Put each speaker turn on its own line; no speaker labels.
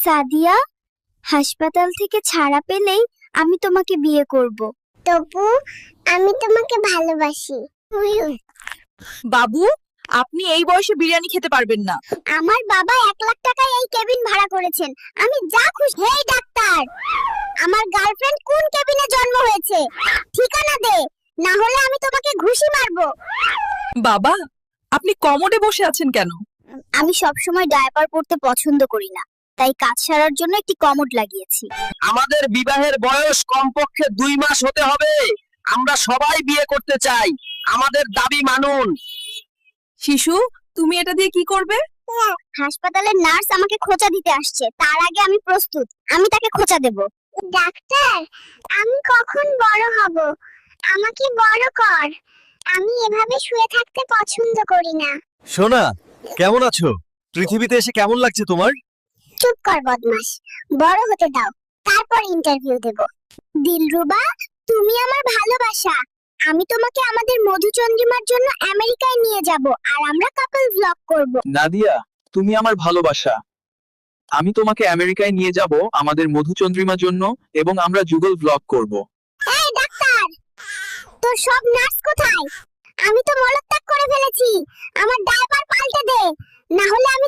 সাদিয়া, হাসপাতাল থেকে ছাড়া পেলেই আমি তোমাকে বিয়ে করব।
তপু, আমি তোমাকে ভালোবাসি।
বাবু, আপনি এই বয়সে বিরিয়ানি খেতে পারবেন না।
আমার বাবা 1 লাখ টাকায় এই কেবিন ভাড়া করেছেন, আমি যা খুশি। হেই ডাক্তার, আমার গার্লফ্রেন্ড কোন কেবিনে জন্ম হয়েছে? ঠিকানা দে, না হলে আমি তোমাকে ঘুষি মারবো।
বাবা, আপনি কমোডে বসে আছেন কেন?
আমি সবসময় ডায়াপার পরতে পছন্দ করি না, তাই কাজ সারার জন্য একটি কমোড লাগিয়েছি।
আমাদের বিবাহের বয়স কমপক্ষে 2 মাস হতে হবে। আমরা সবাই বিয়ে করতে চাই, আমাদের দাবি মানুন।
শিশু, তুমি এটা দিয়ে কি করবে?
হাসপাতালের নার্স আমাকে খোঁচা দিতে আসছে, তার আগে আমি প্রস্তুত। আমি তাকে খোঁচা দেব।
ডাক্তার, আমি কখন বড় হব? আমাকে বড় কর। আমি এভাবে শুয়ে থাকতে পছন্দ করি না।
সোনা, কেমন আছো? পৃথিবীতে এসে কেমন লাগছে তোমার?
চুপ কর বদমাস, বড় হতে দাও, তারপর ইন্টারভিউ দেব। দিলরুবা, তুমি আমার ভালোবাসা। আমি তোমাকে আমাদের মধুচন্দ্রিমার জন্য আমেরিকায় নিয়ে যাব, আর আমরা কাপল ব্লগ করব।
নাদিয়া, তুমি আমার ভালোবাসা। আমি তোমাকে আমেরিকায় নিয়ে যাব আমাদের মধুচন্দ্রিমার জন্য, এবং আমরা যুগল ব্লগ করব।
এই ডাক্তার, তোর সব নার্স কোথায়? আমি তো মলত্যাগ করে ফেলেছি। আমার ডায়াপার পাল্টে দে, না হলে আমি